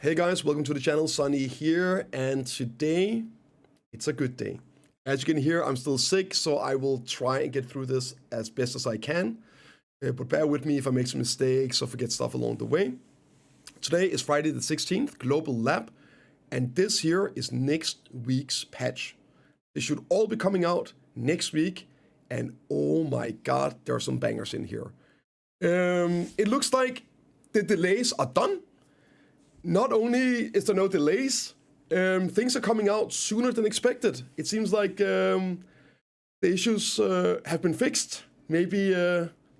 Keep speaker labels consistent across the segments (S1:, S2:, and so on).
S1: Hey guys, welcome to the channel. Sunny here, and today it's a good day. As you can hear, I'm still sick, so I will try and get through this as best as I can. But bear with me if I make some mistakes or forget stuff along the way. Today is Friday the 16th, Global Lab, and this here is next week's patch. They should all be coming out next week, and oh my god, there are some bangers in here. It looks like the delays are done. Not only is there no delays, things are coming out sooner than expected. It seems like the issues have been fixed. Maybe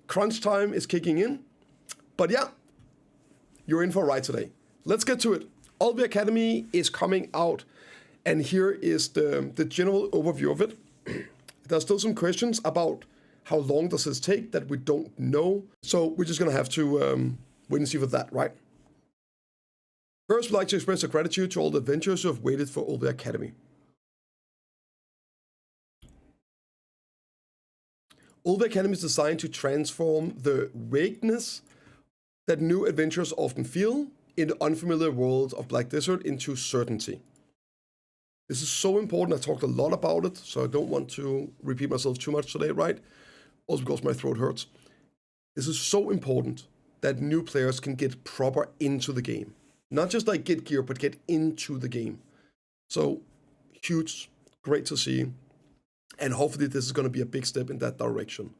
S1: crunch time is kicking in. But yeah, you're in for a ride today. Let's get to it. Olvia Academy is coming out, and here is the general overview of it. There's still some questions about how long does this take that we don't know. So we're just gonna have to wait and see for that, right? First, we'd like to express our gratitude to all the adventurers who have waited for Olvia Academy. Olvia Academy is designed to transform the vagueness that new adventurers often feel in the unfamiliar world of Black Desert into certainty. This is so important. I talked a lot about it, so I don't want to repeat myself too much today, right? Also because my throat hurts. This is so important that new players can get proper into the game. Not just like get gear, but get into the game. So, huge, great to see. And hopefully this is going to be a big step in that direction.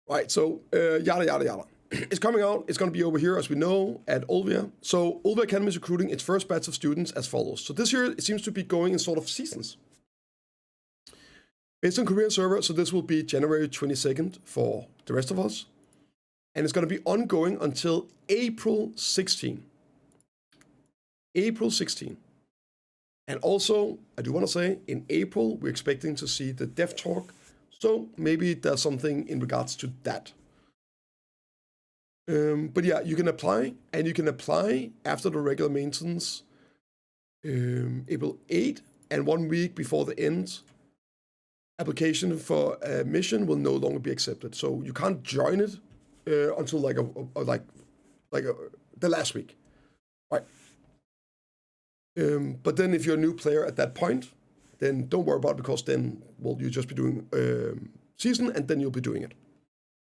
S1: Right, so yada, yada, yada. It's coming out. It's going to be over here, as we know, at Olvia. So, Olvia Academy is recruiting its first batch of students as follows. So this year, it seems to be going in sort of seasons. Based on Korean server, so this will be January 22nd for the rest of us. And it's going to be ongoing until April 16. April 16. And also, I do want to say, in April, we're expecting to see the dev talk. So maybe there's something in regards to that. But yeah, you can apply, and you can apply after the regular maintenance, April 8, and 1 week before the end. Application for a mission will no longer be accepted. So you can't join it until the last week, right? But then if you're a new player at that point, then don't worry about it, because then, well, you'll just be doing season, and then you'll be doing it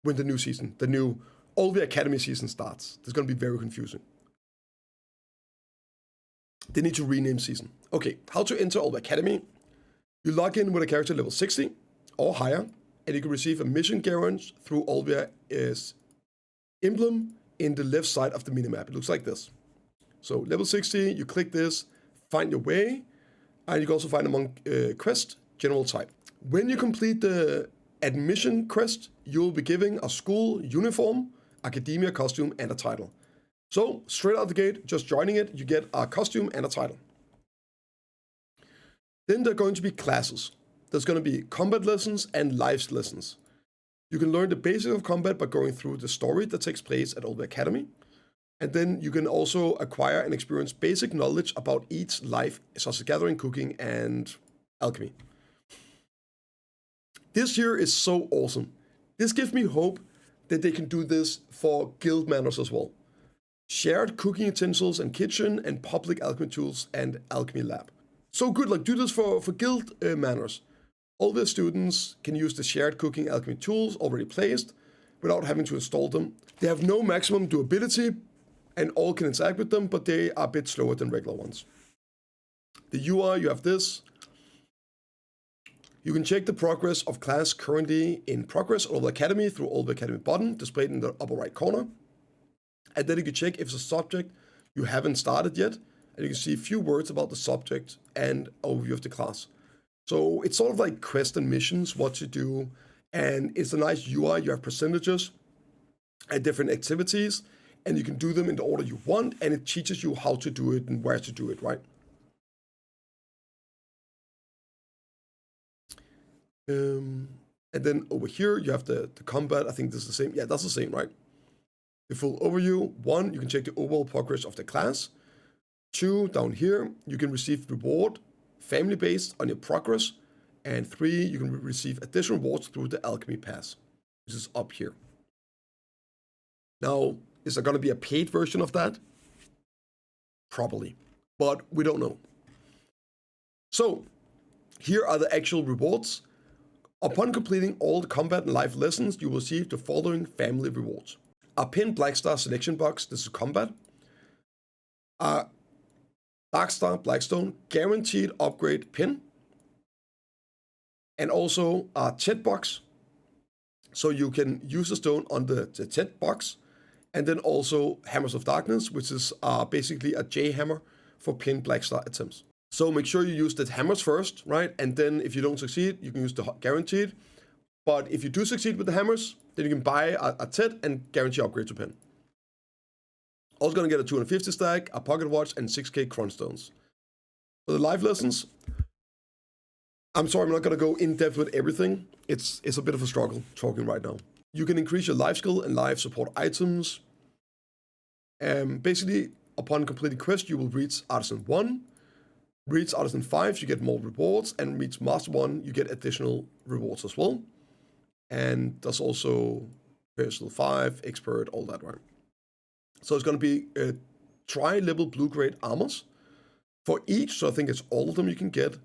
S1: when the new season, the new Olvia Academy season starts. It's going to be very confusing. They need to rename season. Okay, how to enter Olvia Academy. You log in with a character level 60 or higher, and you can receive a mission guarantee through Olvia's emblem in the left side of the minimap. It looks like this. So level 60, you click this, find your way, and you can also find among quest, general type. When you complete the admission quest, you'll be given a school uniform, academia costume, and a title. So straight out the gate, just joining it, you get a costume and a title. Then there are going to be classes. There's going to be combat lessons and life lessons. You can learn the basics of combat by going through the story that takes place at Olvia Academy. And then you can also acquire and experience basic knowledge about each life, such as gathering, cooking, and alchemy. This year is so awesome. This gives me hope that they can do this for guild manners as well. Shared cooking utensils and kitchen, and public alchemy tools and alchemy lab. So good, like do this for guild manners. All the students can use the shared cooking alchemy tools already placed without having to install them. They have no maximum durability, and all can interact with them, but they are a bit slower than regular ones. The UI, you have this. You can check the progress of class currently in progress at Olvia Academy through Olvia Academy button displayed in the upper right corner. And then you can check if it's a subject you haven't started yet, and you can see a few words about the subject and overview of the class. So it's sort of like quest and missions, what to do, and it's a nice UI. You have percentages and different activities, and you can do them in the order you want, and it teaches you how to do it and where to do it, right? And then over here, you have the combat. I think this is the same. Yeah, that's the same, right? The full overview. 1, you can check the overall progress of the class. 2, down here, you can receive reward, family based on your progress. And 3, you can receive additional rewards through the alchemy pass, which is up here. Now, is there going to be a paid version of that? properly, but we don't know. So here are the actual rewards. Upon completing all the combat and life lessons, you will receive the following family rewards. A pin Black Star selection box, this is combat. A Dark Star Blackstone guaranteed upgrade pin. And also a Tet box, so you can use the stone on the Tet box. And then also Hammers of Darkness, which is basically a J hammer for pin Black Star attempts. So make sure you use the hammers first, right? And then if you don't succeed, you can use the guaranteed. But if you do succeed with the hammers, then you can buy a Tet and guarantee upgrade to pin. Also gonna get a 250 stack, a pocket watch, and 6k crunch stones. For the life lessons, I'm sorry, I'm not gonna go in depth with everything. It's a bit of a struggle talking right now. You can increase your life skill and life support items. Basically, upon completing quest, you will reach Artisan 1. Reach Artisan 5, you get more rewards. And reach Master 1, you get additional rewards as well. And there's also Personal 5, Expert, all that, right? So it's gonna be tri-level blue-grade armors for each. So I think it's all of them you can get.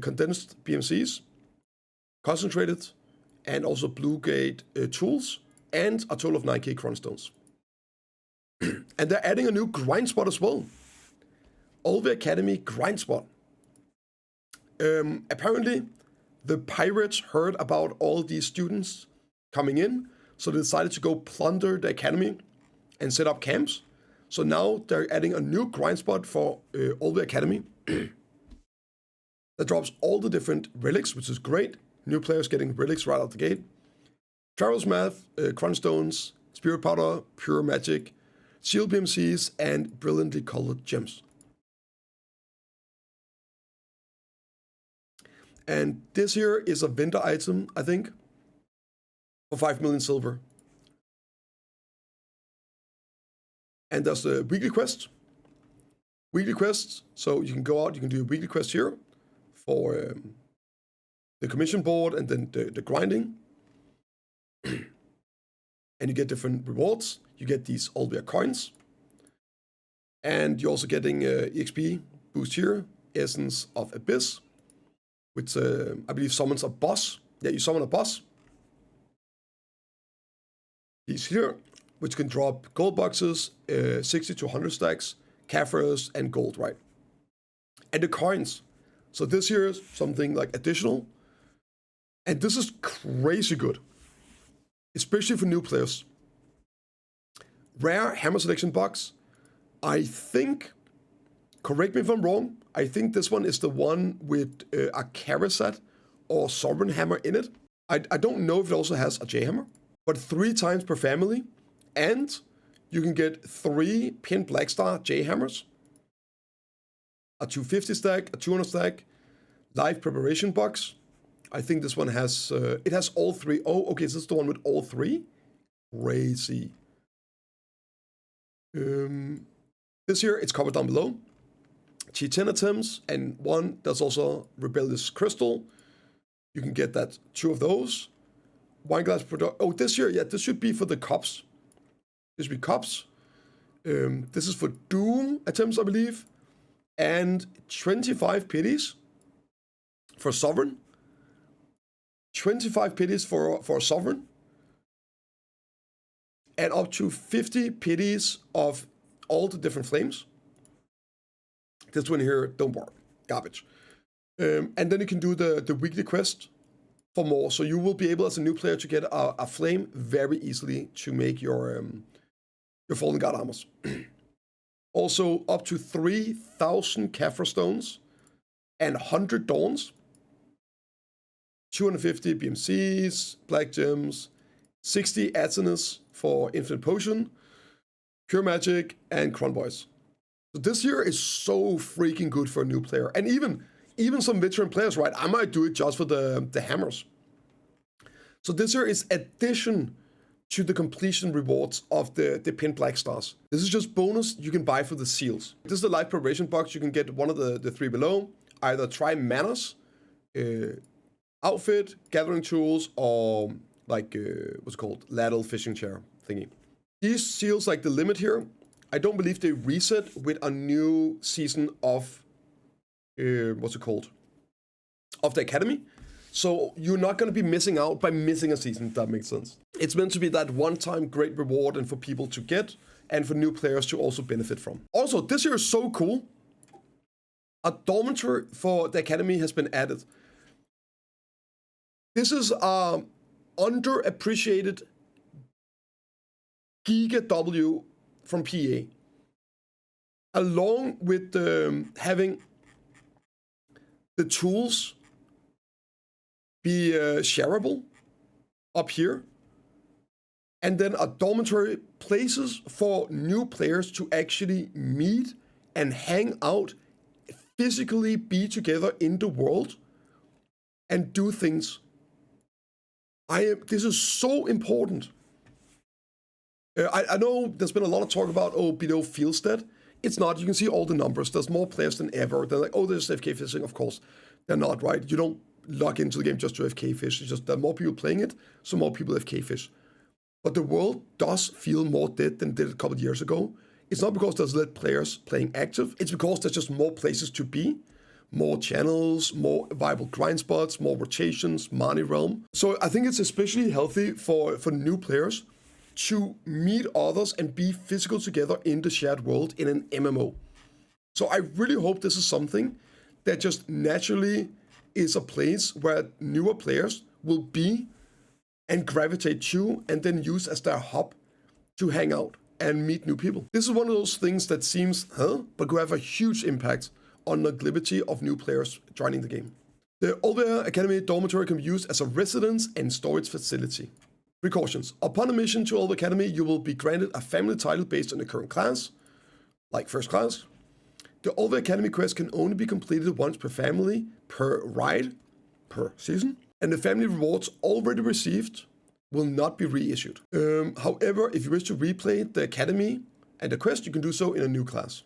S1: Condensed BMCs, concentrated, and also blue-grade tools, and a total of 9k crunch stones. And they're adding a new grind spot as well. Olvia Academy grind spot. Apparently, the pirates heard about all these students coming in, so they decided to go plunder the academy and set up camps. So now they're adding a new grind spot for Olvia Academy. That drops all the different relics, which is great. New players getting relics right out the gate. Travel's Math, Crunch Stones, Spirit Powder, Pure Magic, Shield BMCs, and brilliantly colored gems. And this here is a vendor item, I think, for 5 million silver. And there's the weekly quest. Weekly quests, so you can go out, you can do a weekly quest here for the commission board and then the grinding. And you get different rewards. You get these Olvia coins. And you're also getting EXP boost here, Essence of Abyss, which I believe summons a boss. Yeah, you summon a boss. He's here, which can drop gold boxes, 60 to 100 stacks, Caphras, and gold, right? And the coins. So this here is something like additional. And this is crazy good, especially for new players. Rare hammer selection box. I think, correct me if I'm wrong, I think this one is the one with a Karasat or Sovereign hammer in it. I don't know if it also has a J hammer, but 3 times per family. And you can get 3 pin Black Star J hammers, a 250 stack, a 200 stack, life preparation box. I think this one has, it has all 3. Oh, okay, so this is the one with all 3. Crazy. This here, it's covered down below. T10 attempts, and one, there's also Rebellious Crystal. You can get that, 2 of those. Wineglass product. Oh, this here, yeah, this should be for the cups. This should be cups. This is for Doom attempts, I believe. And 25 pities for Sovereign. 25 pities for Sovereign. And up to 50 pities of all the different flames. This one here, don't worry, garbage. And then you can do the weekly quest for more. So you will be able as a new player to get a flame very easily to make your Fallen Guard armors. Also up to 3,000 Caphra stones and 100 dawns. 250 BMCs, black gems, 60 Atenus for infinite potion, pure magic, and Cron Boys. So this here is so freaking good for a new player. And even some veteran players, right? I might do it just for the hammers. So this here is addition to the completion rewards of the pin Black Stars. This is just bonus you can buy for the seals. This is the life preparation box. You can get one of the 3 below. Either try Manners, outfit, gathering tools, or like, what's it called? Ladle fishing chair thingy. These seals, like the limit here, I don't believe they reset with a new season of, what's it called? Of the Academy. So you're not going to be missing out by missing a season, if that makes sense. It's meant to be that one-time great reward and for people to get and for new players to also benefit from. Also, this year is so cool. A dormitory for the Academy has been added. This is underappreciated Giga W from PA. Along with having the tools be shareable up here, and then a dormitory places for new players to actually meet and hang out, physically be together in the world and do things. This is so important. I know there's been a lot of talk about, oh, BDO feels dead. It's not. You can see all the numbers. There's more players than ever. They're like, oh, there's FK fishing. Of course, they're not, right? You don't log into the game just to FK fish. It's just there are more people playing it, so more people FK fish. But the world does feel more dead than it did a couple of years ago. It's not because there's less players playing active. It's because there's just more places to be, more channels, more viable grind spots, more rotations, Marni realm. So I think it's especially healthy for new players to meet others and be physical together in the shared world in an MMO. So I really hope this is something that just naturally is a place where newer players will be and gravitate to and then use as their hub to hang out and meet new people. This is one of those things that seems, but could have a huge impact on the longevity of new players joining the game. The Olvia Academy Dormitory can be used as a residence and storage facility. Precautions. Upon admission to Olvia Academy, you will be granted a family title based on the current class, like first class. The Olvia Academy quest can only be completed once per family, per ride, per season, and the family rewards already received will not be reissued. However, if you wish to replay the Academy and the quest, you can do so in a new class.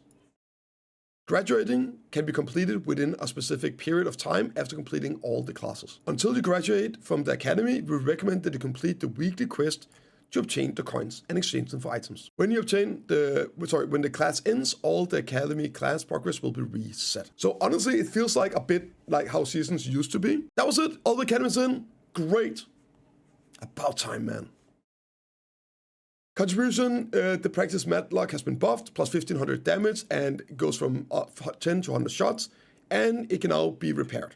S1: Graduating can be completed within a specific period of time after completing all the classes. Until you graduate from the Academy, we recommend that you complete the weekly quest to obtain the coins and exchange them for items. When the class ends, all the Academy class progress will be reset. So honestly, it feels like a bit like how seasons used to be. That was it. All the Academy's in. Great. About time, man. Contribution, the practice matchlock has been buffed, plus 1500 damage, and goes from 10 to 100 shots, and it can now be repaired,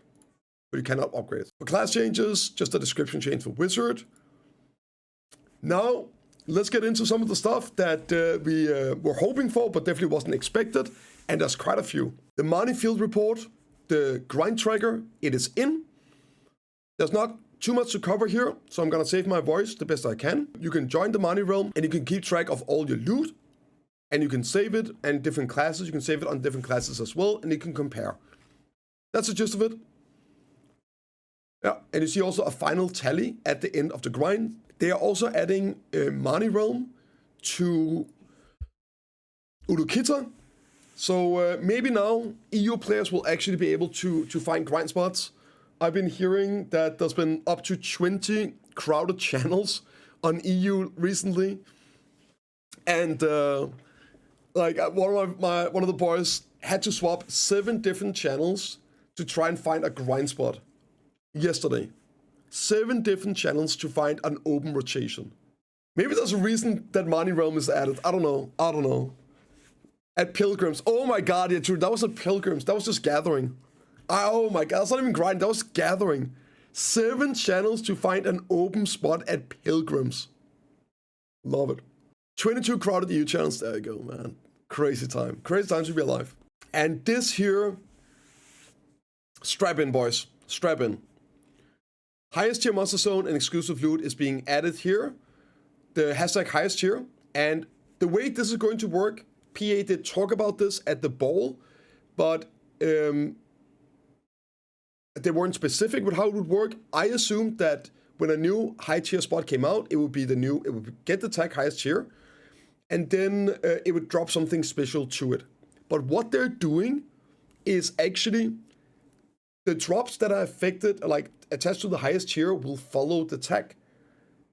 S1: but you cannot upgrade it. For class changes, just a description change for wizard. Now, let's get into some of the stuff that we were hoping for, but definitely wasn't expected, and there's quite a few. The Marni field report, the grind tracker, it is in. There's not too much to cover here, so I'm gonna save my voice the best I can. You can join the Marni realm, and you can keep track of all your loot, and you can save it and different classes. You can save it on different classes as well, and you can compare. That's the gist of it. Yeah, and you see also a final tally at the end of the grind. They are also adding a Marni realm to Urukita. So maybe now EU players will actually be able to find grind spots. I've been hearing that there's been up to 20 crowded channels on EU recently, and one of the boys had to swap 7 different channels to try and find a grind spot yesterday. 7 different channels to find an open rotation. Maybe there's a reason that Marni realm is added. I don't know. At Pilgrims. Oh my god, yeah, true. That was at Pilgrims. That was just gathering. Oh my god, that's not even grind, that was gathering. 7 channels to find an open spot at Pilgrims. Love it. 22 crowded EU channels, there you go, man. Crazy time. Crazy time to be alive. And this here, strap in, boys. Strap in. Highest tier monster zone and exclusive loot is being added here. The hashtag highest tier. And the way this is going to work, PA did talk about this at the ball, but they weren't specific with how it would work. I assumed that when a new high tier spot came out, it would get the tag highest tier, and then it would drop something special to it. But what they're doing is actually the drops that are affected, like attached to the highest tier, will follow the tag.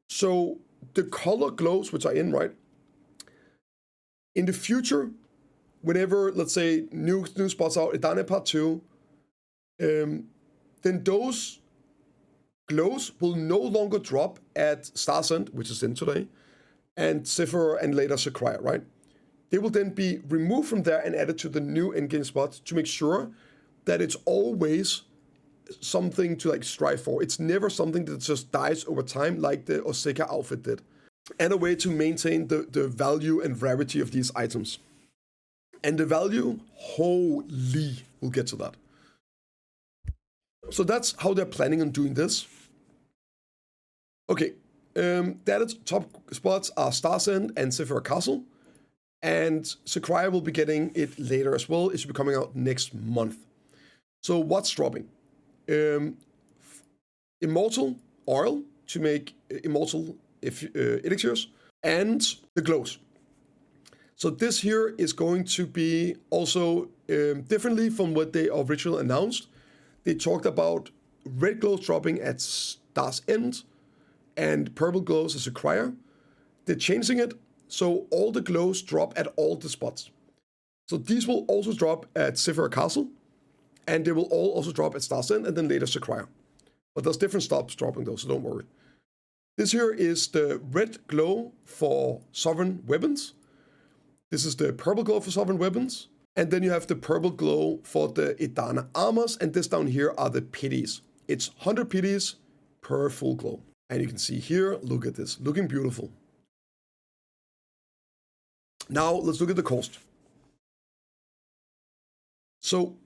S1: So the color glows, which are in, right? In the future, whenever, let's say, new spots out, Idana Part 2, then those glows will no longer drop at Star's End, which is in today, and Zephyr and later Sakria, right? They will then be removed from there and added to the new endgame spots to make sure that it's always something to like strive for. It's never something that just dies over time like the Oseka outfit did. And a way to maintain the value and rarity of these items. And the value, holy, we'll get to that. So that's how they're planning on doing this. Okay, the added top spots are Star's End and Zephyr Castle. And Sakria will be getting it later as well. It should be coming out next month. So what's dropping? Immortal oil to make immortal elixirs and the glows. So this here is going to be also differently from what they originally announced. They talked about red glows dropping at Star's End and purple glows as Sakria. They're changing it so all the glows drop at all the spots. So these will also drop at Zephyr Castle, and they will all also drop at Star's End and then later Sakria. But there's different stops dropping those, so don't worry. This here is the red glow for sovereign weapons. This is the purple glow for sovereign weapons. And then you have the purple glow for the Idana armors, and this down here are the pities. It's 100 pities per full glow. And you can see here, look at this, looking beautiful. Now let's look at the cost. So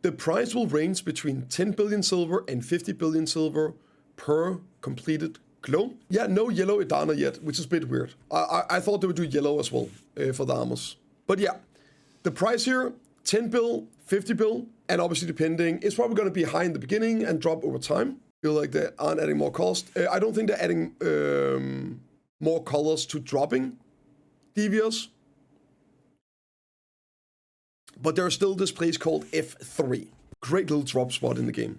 S1: the price will range between 10 billion silver and 50 billion silver per completed glow. Yeah, no yellow Idana yet, which is a bit weird. I thought they would do yellow as well for the armors. But yeah, the price here, 10 bill, 50 bill, and obviously depending, it's probably going to be high in the beginning and drop over time. Feel like they aren't adding more cost. I don't think they're adding more colors to dropping Devious. But there's still this place called F3. Great little drop spot in the game.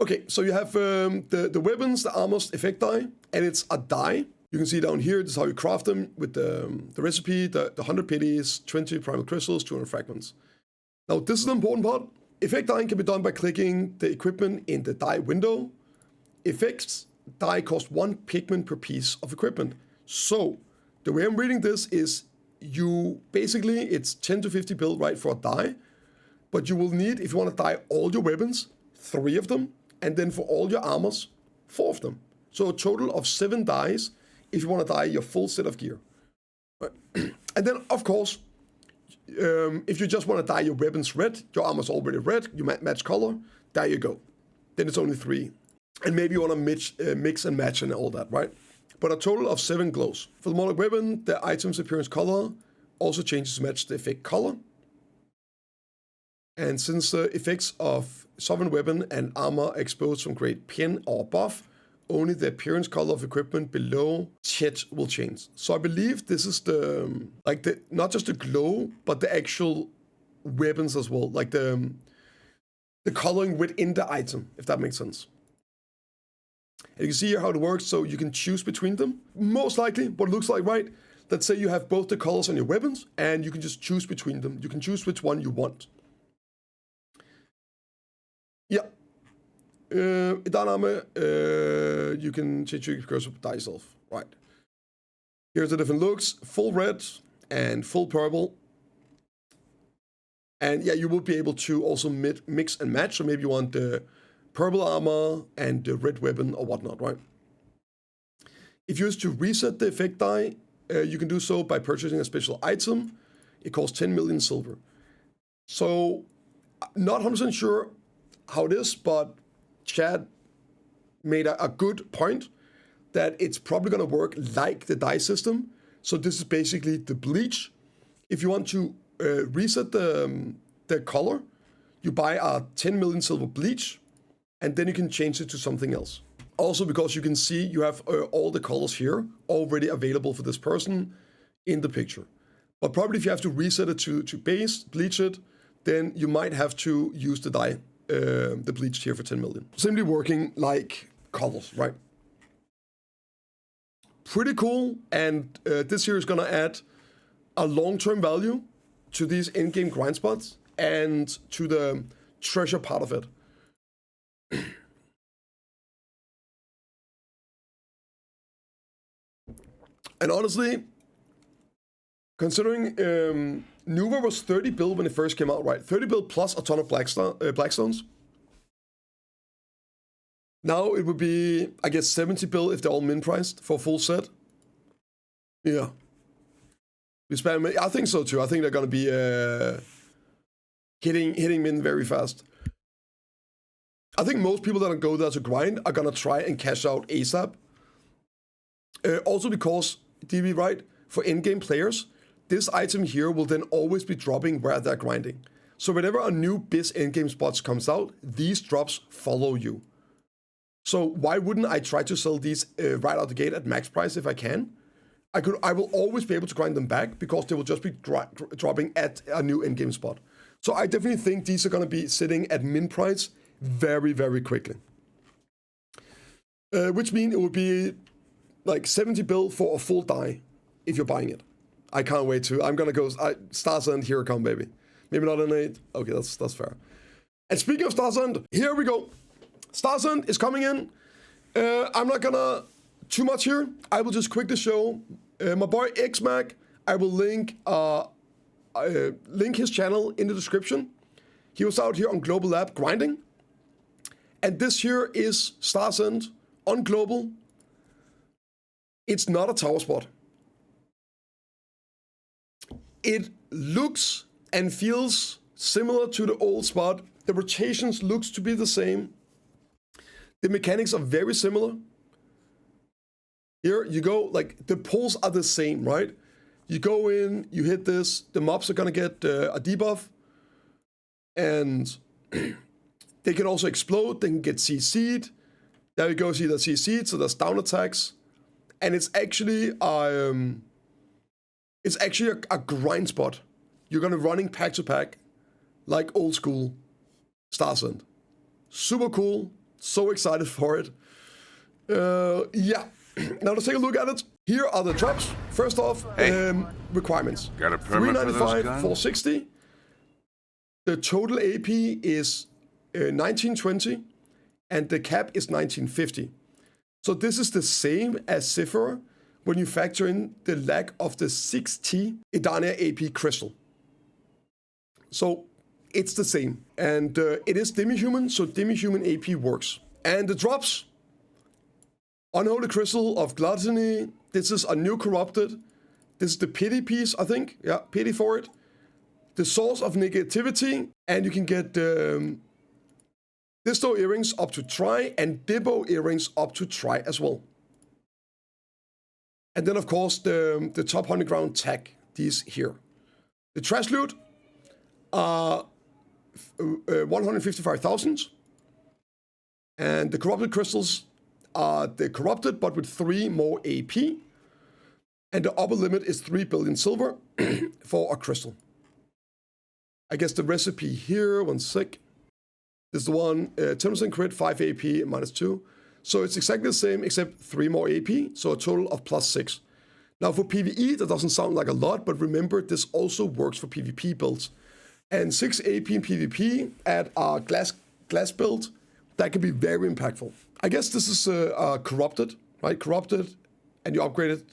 S1: Okay, so you have the weapons, the armors, effect die, and it's a die. You can see down here, this is how you craft them with the recipe, the 100 pities, 20 primal crystals, 200 fragments. Now, this is the important part. Effect dyeing can be done by clicking the equipment in the dye window. Effects dye cost 1 pigment per piece of equipment. So, the way I'm reading this is you basically, it's 10 to 50 bill, right, for a dye. But you will need, if you want to dye all your weapons, 3 of them. And then for all your armors, 4 of them. So a total of 7 dyes if you want to dye your full set of gear. Right. And then, of course, if you just want to dye your weapons red, your armor's already red, you match color, there you go. Then it's only 3. And maybe you want to mix and match and all that, right? But a total of 7 glows. For the monarch weapon, the item's appearance color also changes to match the effect color. And since the effects of sovereign weapon and armor are exposed from grade pin or buff, only the appearance color of equipment below chat will change. So I believe this is not just the glow, but the actual weapons as well. Like the coloring within the item, if that makes sense. And you can see here how it works, so you can choose between them. Most likely, what it looks like, right? Let's say you have both the colors on your weapons, and you can just choose between them. You can choose which one you want. Yeah. Idana, you can change your cursor by yourself. Right. Here's the different looks. Full red and full purple. And yeah, you will be able to also mix and match. So maybe you want the purple armor and the red weapon or whatnot, right? If you wish to reset the effect die, you can do so by purchasing a special item. It costs 10 million silver. So, not 100% sure how it is, but Chad made a good point that it's probably going to work like the die system. So this is basically the bleach. If you want to reset the color, you buy a 10 million silver bleach, and then you can change it to something else. Also, because you can see you have all the colors here already available for this person in the picture. But probably if you have to reset it to base, bleach it, then you might have to use the dye, the bleached here for 10 million. Simply working like colors, right? Pretty cool. And this here is gonna add a long-term value to these in-game grind spots and to the treasure part of it. And honestly, considering Nuva was 30 bill when it first came out, right? 30 bill plus a ton of Blackstones. Now it would be, I guess, 70 bill if they're all min priced for a full set. Yeah. We spam. I think so too. I think they're gonna be hitting min very fast. I think most people that go there to grind are gonna try and cash out ASAP. Also because, DB, right, for in-game players, this item here will then always be dropping where they're grinding. So whenever a new Biz in-game spots comes out, these drops follow you. So why wouldn't I try to sell these right out the gate at max price if I can? I will always be able to grind them back because they will just be dropping at a new in-game spot. So I definitely think these are going to be sitting at min price very, very quickly. Which means it would be like 70 bill for a full die if you're buying it. I can't wait to. I'm going to go Stars End, here come, baby. Maybe not an 8. Okay, that's fair. And speaking of Stars End, here we go. Stars End is coming in. I'm not gonna too much here. I will just quickly show my boy Xmac. I will link his channel in the description. He was out here on Global Lab grinding. And this here is Stars End on Global. It's not a tower spot. It looks and feels similar to the old spot. The rotations looks to be the same. The mechanics are very similar. Here you go, like the pulls are the same, right? You go in, you hit this, the mobs are gonna get a debuff. And they can also explode, they can get CC'd. There you go, see the CC'd, so there's down attacks. And it's actually a grind spot. You're gonna running pack to pack like old school Stars End. Super cool. So excited for it. Yeah. Now let's take a look at it. Here are the drops. First off, requirements.
S2: Got a permit for those
S1: 395,
S2: guns?
S1: 460. The total AP is 1920, and the cap is 1950. So this is the same as Zephyr when you factor in the lack of the 6T Idania AP crystal. So it's the same. And it is demi-human, so demi-human AP works. And the drops. Unholy Crystal of Gluttony. This is a new corrupted. This is the pity piece, I think. Yeah, pity for it. The source of negativity. And you can get Disto earrings up to try and Dibbo earrings up to try as well. And then, of course, the top 100 ground tag. These here. The trash loot. 155,000. And the corrupted crystals are the corrupted, but with 3 more AP. And the upper limit is 3 billion silver for a crystal. I guess the recipe here, one sec. This is the one, 10% crit, 5 AP, -2. So it's exactly the same, except 3 more AP, so a total of +6. Now for PvE, that doesn't sound like a lot, but remember, this also works for PvP builds. And 6 AP in PvP at a glass build, that can be very impactful. I guess this is corrupted, right? Corrupted, and you upgrade it.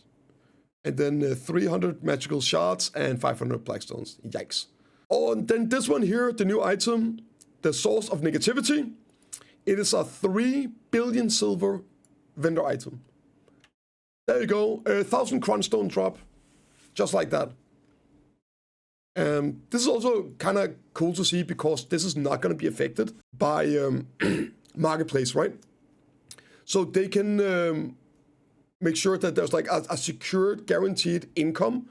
S1: And then 300 magical shards and 500 blackstones. Yikes. Oh, and then this one here, the new item, the source of negativity. It is a 3 billion silver vendor item. There you go, 1,000 crunchstone drop, just like that. This is also kind of cool to see because this is not going to be affected by marketplace, right? So they can make sure that there's like a secured, guaranteed income,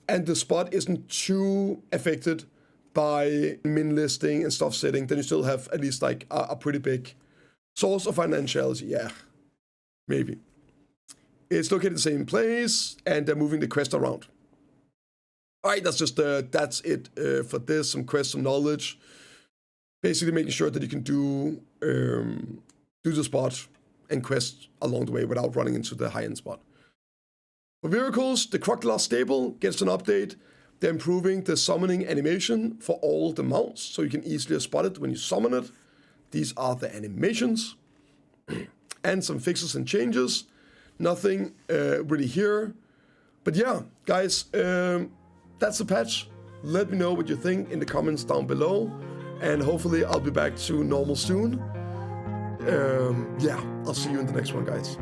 S1: and the spot isn't too affected by min listing and stuff setting. Then you still have at least like a pretty big source of financiality. Yeah, maybe. It's located in the same place, and they're moving the quest around. All right, that's just that's it for this. Some quests, some knowledge. Basically, making sure that you can do the spot and quests along the way without running into the high-end spot. For vehicles, the crocodile stable gets an update. They're improving the summoning animation for all the mounts, so you can easily spot it when you summon it. These are the animations. And some fixes and changes. Nothing really here. But yeah, guys, that's the patch. Let me know what you think in the comments down below. And hopefully I'll be back to normal soon. Yeah, I'll see you in the next one, guys.